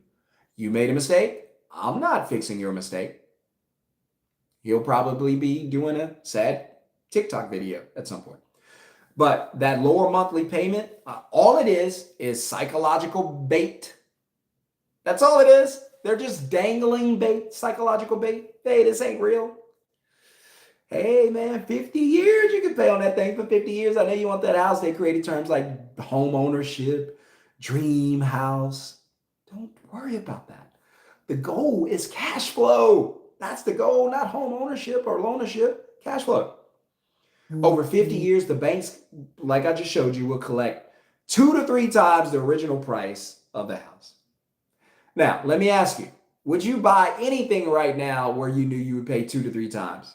Speaker 1: You made a mistake. I'm not fixing your mistake. He'll probably be doing a sad TikTok video at some point. But that lower monthly payment, all it is psychological bait. That's all it is. They're just dangling bait, psychological bait. Hey, this ain't real. Hey, man, 50 years you can pay on that thing for 50 years. I know you want that house. They created terms like home ownership, dream house. Don't worry about that. The goal is cash flow. That's the goal, not home ownership or loanership. Cash flow. Over 50 years, the banks, like I just showed you, will collect 2 to 3 times the original price of the house. Now, let me ask you, would you buy anything right now where you knew you would pay 2 to 3 times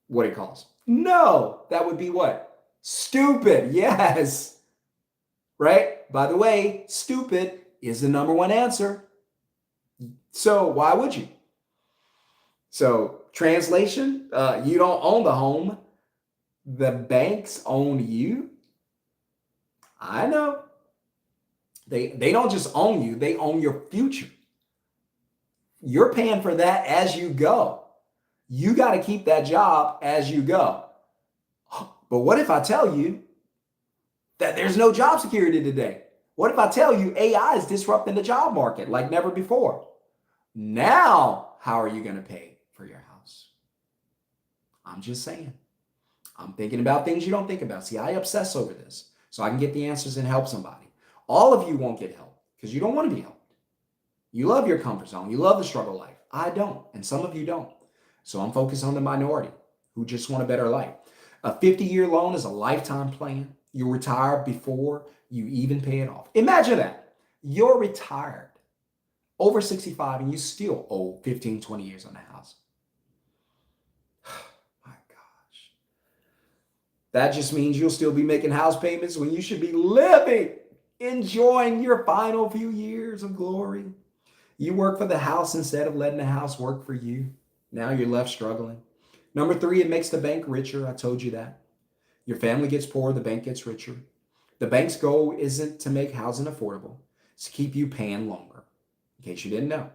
Speaker 1: what it costs? No, that would be what? Stupid. Yes. Right? By the way, stupid is the number one answer. So why would you? So translation, you don't own the home. The banks own you. I know. They don't just own you, they own your future. You're paying for that as you go. You got to keep that job as you go. But what if I tell you that there's no job security today? What if I tell you AI is disrupting the job market like never before? Now, how are you going to pay for your house? I'm just saying. I'm thinking about things you don't think about. See, I obsess over this so I can get the answers and help somebody. All of you won't get help because you don't want to be helped. You love your comfort zone. You love the struggle life. I don't, and some of you don't. So I'm focused on the minority who just want a better life. A 50-year loan is a lifetime plan. You retire before you even pay it off. Imagine that. You're retired over 65 and you still owe 15, 20 years on the house. My gosh. That just means you'll still be making house payments when you should be living, enjoying your final few years of glory. You work for the house instead of letting the house work for you. Now you're left struggling. Number 3, it makes the bank richer. I told you that. Your family gets poorer, the bank gets richer. The bank's goal isn't to make housing affordable. It's to keep you paying longer. In case you didn't know.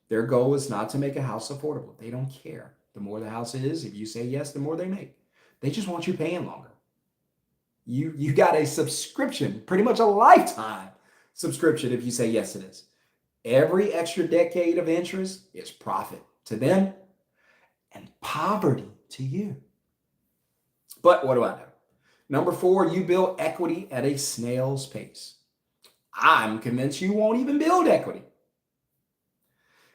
Speaker 1: Their goal is not to make a house affordable. They don't care. The more the house is, if you say yes, the more they make. They just want you paying longer. You got a subscription, pretty much a lifetime subscription if you say yes to this. Every extra decade of interest is profit to them and poverty to you. But what do I know? Number 4, you build equity at a snail's pace. I'm convinced you won't even build equity.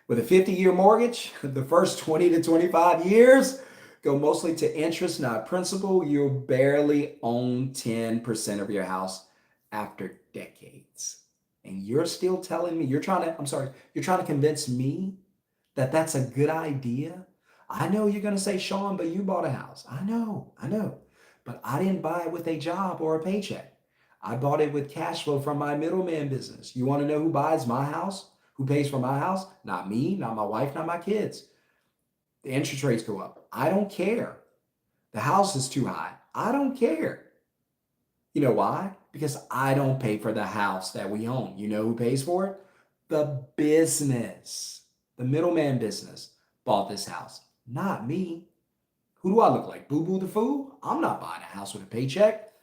Speaker 1: With a 50-year mortgage, the first 20 to 25 years go mostly to interest, not principal. You'll barely own 10% of your house after decades. And you're still telling me, you're trying to convince me that that's a good idea? I know you're going to say, Sean, but you bought a house. I know. But I didn't buy it with a job or a paycheck. I bought it with cash flow from my middleman business. You want to know who buys my house? Who pays for my house? Not me, not my wife, not my kids. The interest rates go up. I don't care. The house is too high. I don't care. You know why? Because I don't pay for the house that we own. You know who pays for it? The business. The middleman business bought this house, not me. Who do I look like? Boo Boo the Fool? I'm not buying a house with a paycheck.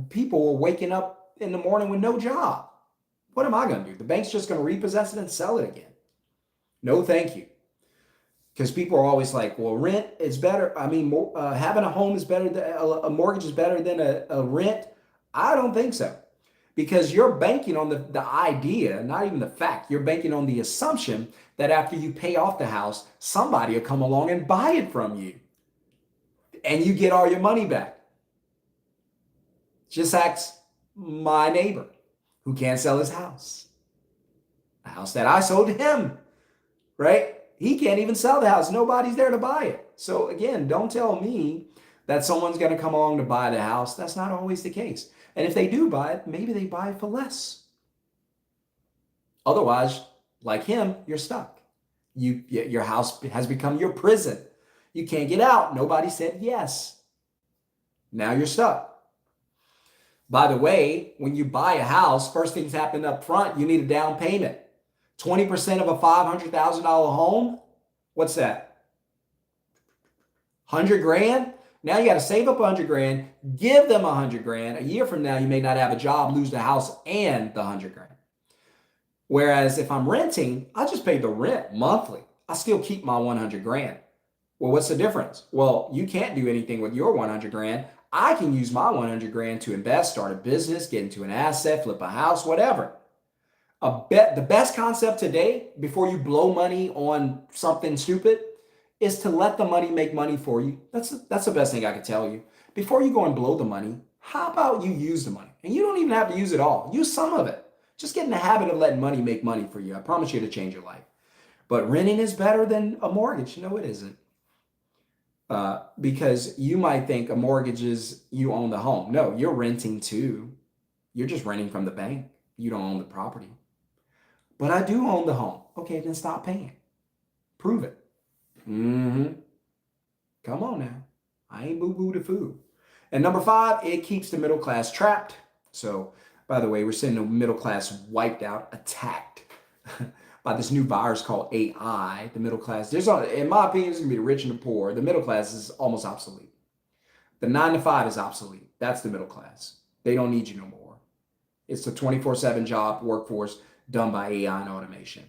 Speaker 1: People are waking up in the morning with no job. What am I going to do? The bank's just going to repossess it and sell it again. No, thank you. Because people are always like, well, rent is better. I mean, having a home is better than a mortgage is better than a rent. I don't think so. Because you're banking on the idea, not even the fact. You're banking on the assumption that after you pay off the house, somebody will come along and buy it from you. And you get all your money back. Just ask my neighbor who can't sell his house. A house that I sold to him, right? He can't even sell the house. Nobody's there to buy it. So again, don't tell me that someone's going to come along to buy the house. That's not always the case. And if they do buy it, maybe they buy it for less. Otherwise, like him, you're stuck. Your house has become your prison. You can't get out. Nobody said yes. Now you're stuck. By the way, when you buy a house, first things happen up front, you need a down payment. 20% of a $500,000 home, what's that? 100 grand? Now you got to save up 100 grand, give them 100 grand. A year from now, you may not have a job, lose the house and the 100 grand. Whereas if I'm renting, I just pay the rent monthly. I still keep my 100 grand. Well, what's the difference? Well, you can't do anything with your 100 grand. I can use my 100 grand to invest, start a business, get into an asset, flip a house, whatever. The best concept today, before you blow money on something stupid, is to let the money make money for you. That's the best thing I can tell you. Before you go and blow the money, how about you use the money? And you don't even have to use it all. Use some of it. Just get in the habit of letting money make money for you. I promise you to change your life. But renting is better than a mortgage. No, it isn't. Because you might think a mortgage is you own the home. No, you're renting too. You're just renting from the bank. You don't own the property. But I do own the home. Okay, then stop paying. Prove it. Come on now. I ain't boo-boo the food. And number 5, it keeps the middle class trapped. So, by the way, we're seeing the middle class wiped out, attacked by this new virus called AI. The middle class, in my opinion, it's going to be the rich and the poor. The middle class is almost obsolete. The 9 to 5 is obsolete. That's the middle class. They don't need you no more. It's the 24/7 job workforce done by AI and automation.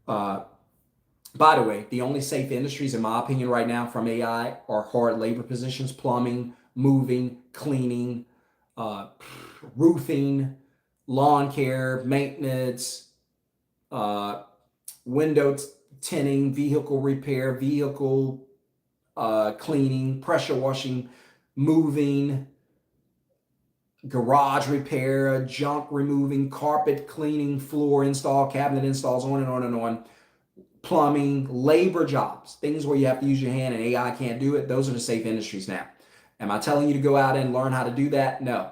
Speaker 1: By the way, the only safe industries, in my opinion, right now from AI are hard labor positions: plumbing, moving, cleaning, roofing, lawn care, maintenance, window tinting, vehicle repair, vehicle cleaning, pressure washing, moving, garage repair, junk removing, carpet cleaning, floor install, cabinet installs, on and on and on. Plumbing, labor jobs, things where you have to use your hand and AI can't do it. Those are the safe industries now. Am I telling you to go out and learn how to do that? No.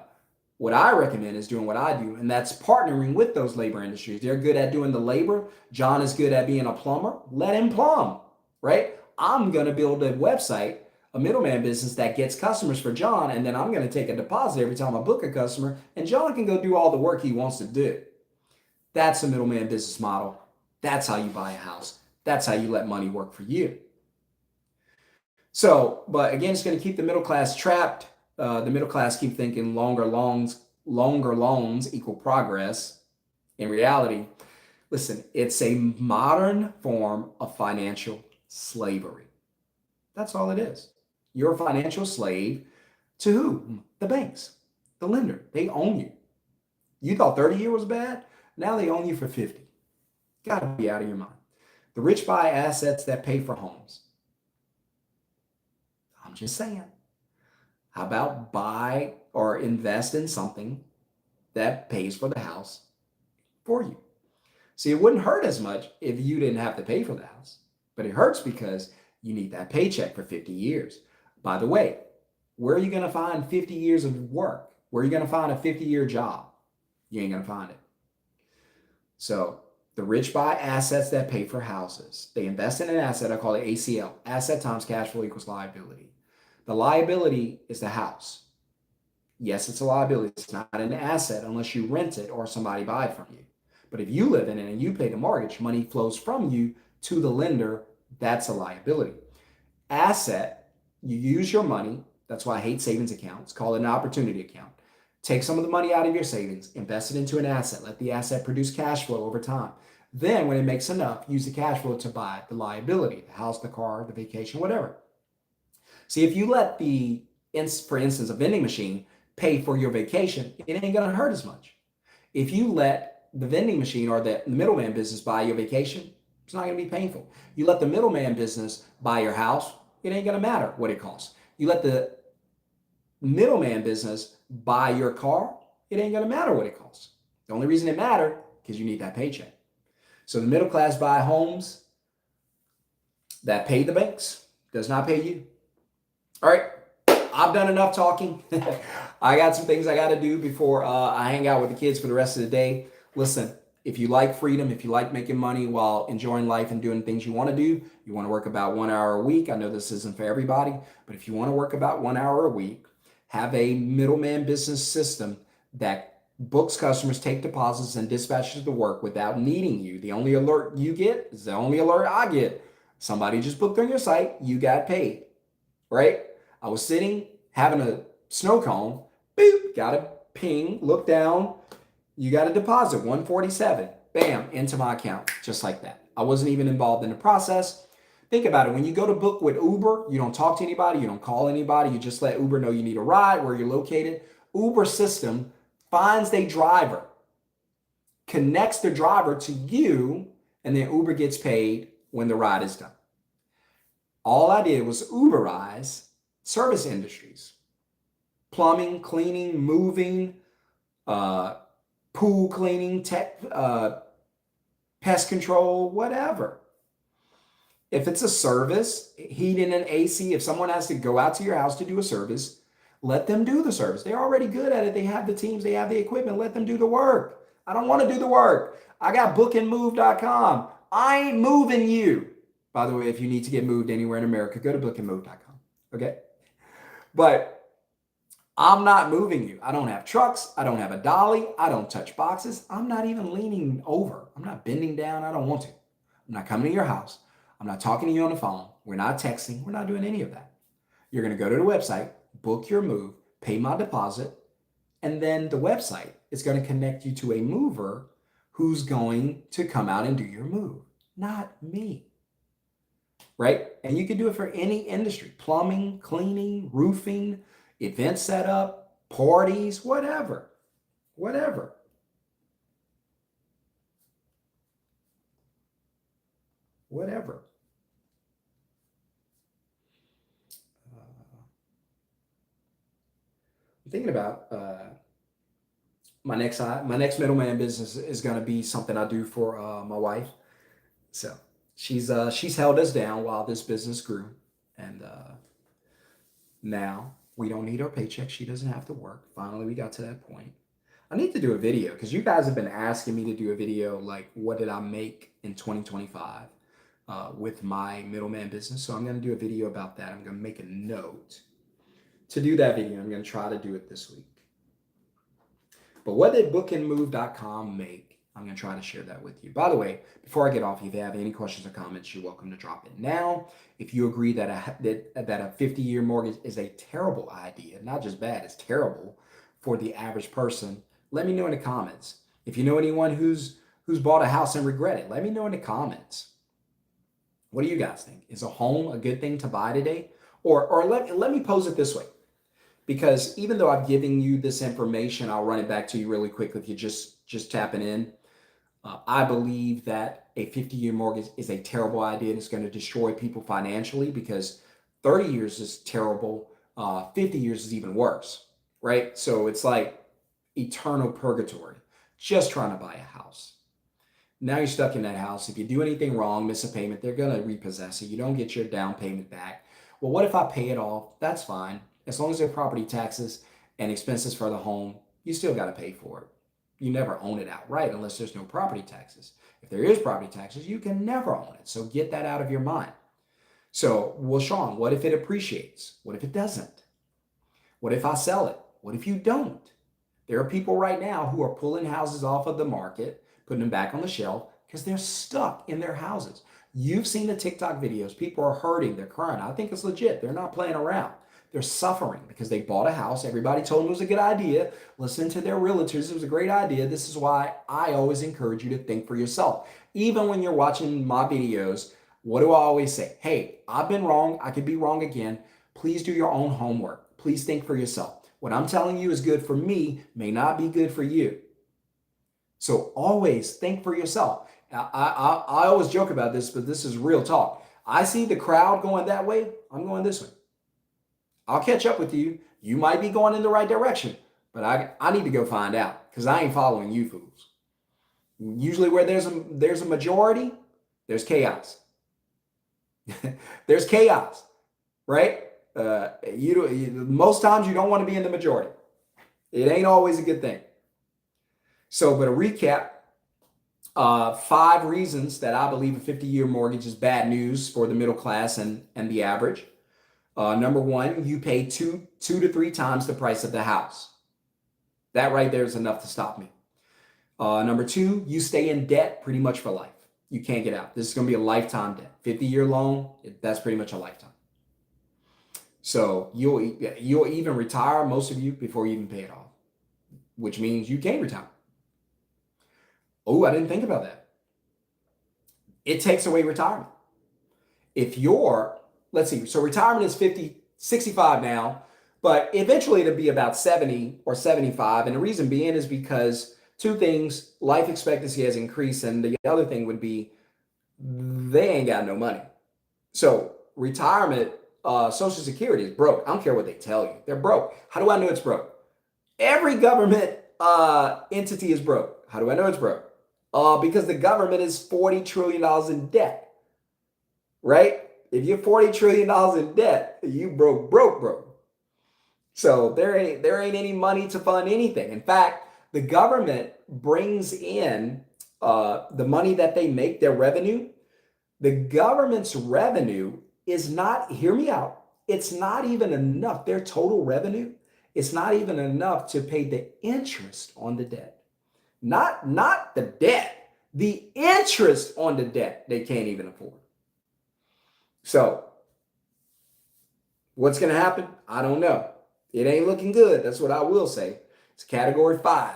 Speaker 1: What I recommend is doing what I do, and that's partnering with those labor industries. They're good at doing the labor. John is good at being a plumber. Let him plumb, right? I'm going to build a website, a middleman business that gets customers for John, and then I'm going to take a deposit every time I book a customer, and John can go do all the work he wants to do. That's a middleman business model. That's how you buy a house. That's how you let money work for you. So, but again, it's going to keep the middle class trapped. The middle class keep thinking longer loans equal progress. In reality, listen, it's a modern form of financial slavery. That's all it is. You're a financial slave to who? The banks, the lender. They own you. You thought 30 years was bad? Now they own you for 50. Got to be out of your mind. The rich buy assets that pay for homes. I'm just saying. How about buy or invest in something that pays for the house for you? See, it wouldn't hurt as much if you didn't have to pay for the house, but it hurts because you need that paycheck for 50 years. By the way, where are you going to find 50 years of work? Where are you going to find a 50-year job? You ain't going to find it. So the rich buy assets that pay for houses. They invest in an asset. I call it ACL. Asset times cash flow equals liability. The liability is the house. Yes, it's a liability. It's not an asset unless you rent it or somebody buy it from you. But if you live in it and you pay the mortgage, money flows from you to the lender. That's a liability. Asset, you use your money. That's why I hate savings accounts. Call it an opportunity account. Take some of the money out of your savings, invest it into an asset. Let the asset produce cash flow over time. Then, when it makes enough, use the cash flow to buy the liability, the house, the car, the vacation, whatever. See, if you let for instance, a vending machine pay for your vacation, it ain't going to hurt as much. If you let the vending machine or the middleman business buy your vacation, it's not going to be painful. You let the middleman business buy your house, it ain't going to matter what it costs. You let the middleman business buy your car, it ain't going to matter what it costs. The only reason it matters because you need that paycheck. So the middle class buy homes that pay the banks, does not pay you. All right, I've done enough talking. I got some things I got to do before I hang out with the kids for the rest of the day. Listen, if you like freedom, if you like making money while enjoying life and doing things you want to do, you want to work about 1 hour a week. I know this isn't for everybody, but if you want to work about 1 hour a week, have a middleman business system that books customers, take deposits, and dispatches the work without needing you. The only alert you get is the only alert I get. Somebody just booked on your site, you got paid, right? I was sitting having a snow cone, boop, got a ping, look down, you got a deposit, 147, bam, into my account, just like that. I wasn't even involved in the process. Think about it. When you go to book with Uber, you don't talk to anybody, you don't call anybody, you just let Uber know you need a ride, where you're located. Uber system finds a driver, connects the driver to you, and then Uber gets paid when the ride is done. All I did was Uberize service industries, plumbing, cleaning, moving, pool cleaning, pest control, whatever. If it's a service, heating and AC, if someone has to go out to your house to do a service, let them do the service. They're already good at it. They have the teams, they have the equipment. Let them do the work. I don't want to do the work. I got bookandmove.com. I ain't moving you. By the way, if you need to get moved anywhere in America, go to bookandmove.com. Okay? But I'm not moving you. I don't have trucks. I don't have a dolly. I don't touch boxes. I'm not even leaning over. I'm not bending down. I don't want to. I'm not coming to your house. I'm not talking to you on the phone. We're not texting. We're not doing any of that. You're going to go to the website, book your move, pay my deposit, and then the website is going to connect you to a mover who's going to come out and do your move, not me. Right? And you can do it for any industry, plumbing, cleaning, roofing, event setup, parties, whatever. Whatever. I'm thinking about my next middleman business is going to be something I do for my wife. So she's held us down while this business grew, and now we don't need her paycheck. She doesn't have to work. Finally, we got to that point. I need to do a video because you guys have been asking me to do a video like what did I make in 2025 with my middleman business. So I'm going to do a video about that. I'm going to make a note to do that video. I'm going to try to do it this week. But what did bookandmove.com make? I'm going to try to share that with you. By the way, before I get off, if you have any questions or comments, you're welcome to drop it now. If you agree that a 50-year mortgage is a terrible idea, not just bad, it's terrible for the average person, let me know in the comments. If you know anyone who's bought a house and regret it, let me know in the comments. What do you guys think? Is a home a good thing to buy today? Or let me pose it this way. Because even though I've given you this information, I'll run it back to you really quickly if you just tapping in. I believe that a 50-year mortgage is a terrible idea and it's going to destroy people financially because 30 years is terrible. 50 years is even worse, right? So it's like eternal purgatory, just trying to buy a house. Now you're stuck in that house. If you do anything wrong, miss a payment, they're going to repossess it. You don't get your down payment back. Well, what if I pay it off? That's fine. As long as there are property taxes and expenses for the home, you still got to pay for it. You never own it outright unless there's no property taxes. If there is property taxes, you can never own it. So get that out of your mind. So, well, Sean, what if it appreciates? What if it doesn't? What if I sell it? What if you don't? There are people right now who are pulling houses off of the market, putting them back on the shelf because they're stuck in their houses. You've seen the TikTok videos. People are hurting. They're crying. I think it's legit. They're not playing around. They're suffering because they bought a house. Everybody told them it was a good idea. Listen to their realtors. It was a great idea. This is why I always encourage you to think for yourself. Even when you're watching my videos, what do I always say? Hey, I've been wrong. I could be wrong again. Please do your own homework. Please think for yourself. What I'm telling you is good for me may not be good for you. So always think for yourself. I always joke about this, but this is real talk. I see the crowd going that way. I'm going this way. I'll catch up with you. You might be going in the right direction, but I need to go find out because I ain't following you fools. Usually where there's a majority, there's chaos. There's chaos, right? Most times you don't want to be in the majority. It ain't always a good thing. So, but a recap, 5 reasons that I believe a 50-year mortgage is bad news for the middle class and the average. Number 1, you pay two to 3 times the price of the house. That right there is enough to stop me. Number 2, you stay in debt pretty much for life. You can't get out. This is going to be a lifetime debt. 50-year loan, that's pretty much a lifetime. So you'll even retire, most of you, before you even pay it off, which means you can't retire. Oh, I didn't think about that. It takes away retirement. If you're, let's see, so retirement is 65 now, but eventually it'll be about 70 or 75. And the reason being is because 2 things: life expectancy has increased, and the other thing would be they ain't got no money. So retirement, Social Security is broke. I don't care what they tell you. They're broke. How do I know it's broke? Every government entity is broke. How do I know it's broke? Because the government is $40 trillion in debt, right? If you're $40 trillion in debt, you broke. So there ain't any money to fund anything. In fact, the government brings in the money that they make, their revenue. The government's revenue is not, hear me out, it's not even enough. Their total revenue, it's not even enough to pay the interest on the debt. Not the debt, the interest on the debt they can't even afford. So what's going to happen? I don't know. It ain't looking good. That's what I will say. It's category 5,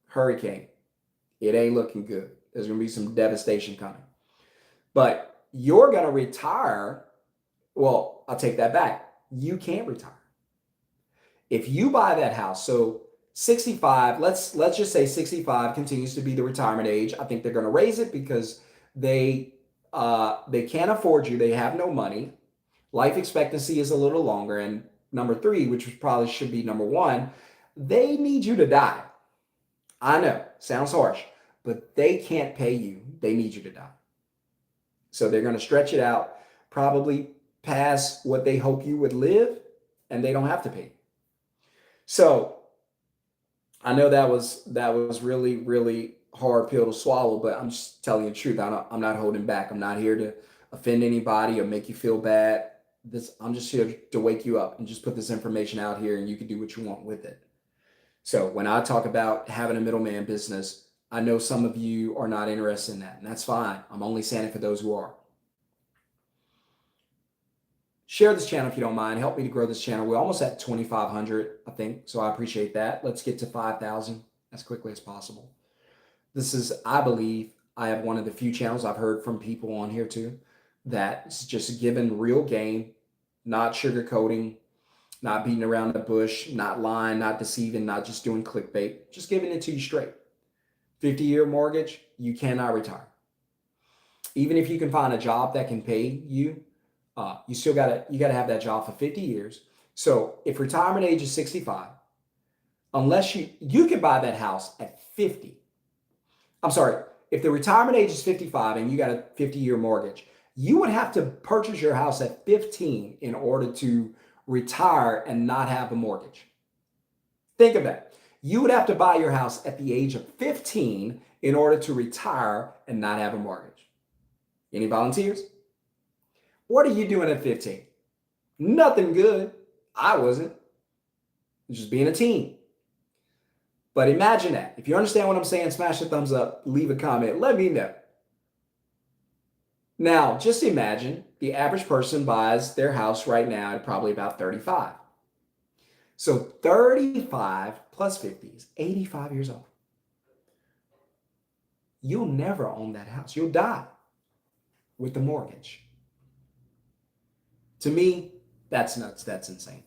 Speaker 1: hurricane. It ain't looking good. There's going to be some devastation coming. But you're going to retire. Well, I'll take that back. You can't retire. If you buy that house, so 65, let's just say 65 continues to be the retirement age. I think they're going to raise it because they can't afford you. They have no money. Life expectancy is a little longer. And number 3, which probably should be number 1, they need you to die. I know, sounds harsh, but they can't pay you. They need you to die. So they're going to stretch it out, probably past what they hope you would live, and they don't have to pay you. So I know that was really, really hard pill to swallow, but I'm just telling you the truth. I'm not holding back. I'm not here to offend anybody or make you feel bad. I'm just here to wake you up and just put this information out here, and you can do what you want with it. So when I talk about having a middleman business, I know some of you are not interested in that, and that's fine. I'm only saying it for those who are. Share this channel if you don't mind. Help me to grow this channel. We're almost at 2,500, I think, so I appreciate that. Let's get to 5,000 as quickly as possible. This is, I believe, I have one of the few channels I've heard from people on here too that's just giving real game, not sugarcoating, not beating around the bush, not lying, not deceiving, not just doing clickbait, just giving it to you straight. 50-year mortgage, you cannot retire. Even if you can find a job that can pay you, you still gotta have that job for 50 years. So if retirement age is 65, unless you can buy that house at 50. I'm sorry, if the retirement age is 55 and you got a 50-year mortgage, you would have to purchase your house at 15 in order to retire and not have a mortgage. Think of that. You would have to buy your house at the age of 15 in order to retire and not have a mortgage. Any volunteers? What are you doing at 15? Nothing good. I wasn't. It's just being a team. But imagine that. If you understand what I'm saying, smash the thumbs up, leave a comment, let me know. Now, just imagine the average person buys their house right now at probably about 35. So 35 plus 50 is 85 years old. You'll never own that house. You'll die with the mortgage. To me, that's nuts. That's insane.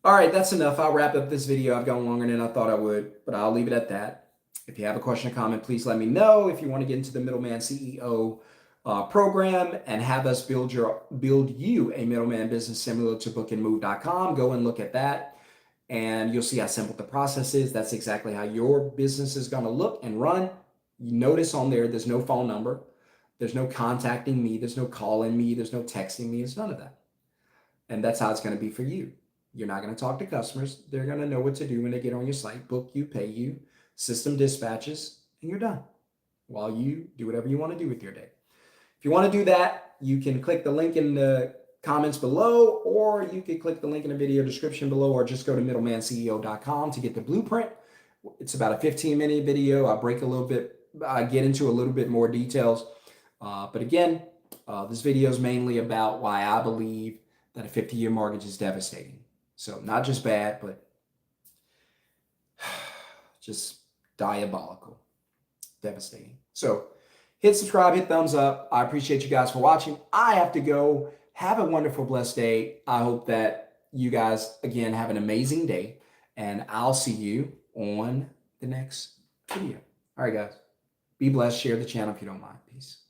Speaker 1: All right, that's enough. I'll wrap up this video. I've gone longer than I thought I would, but I'll leave it at that. If you have a question or comment, please let me know. If you want to get into the Middleman CEO program and have us build you a middleman business similar to bookandmove.com, go and look at that, and you'll see how simple the process is. That's exactly how your business is going to look and run. You notice on there's no phone number. There's no contacting me. There's no calling me. There's no texting me. There's none of that. And that's how it's going to be for you. You're not going to talk to customers. They're going to know what to do when they get on your site, book you, pay you, system dispatches, and you're done while you do whatever you want to do with your day. If you want to do that, you can click the link in the comments below, or you can click the link in the video description below, or just go to middlemanceo.com to get the blueprint. It's about a 15-minute video. I get into a little bit more details. But again, this video is mainly about why I believe that a 50-year mortgage is devastating. So not just bad, but just diabolical, devastating. So hit subscribe, hit thumbs up. I appreciate you guys for watching. I have to go. Have a wonderful, blessed day. I hope that you guys, again, have an amazing day, and I'll see you on the next video. All right, guys. Be blessed. Share the channel if you don't mind. Peace.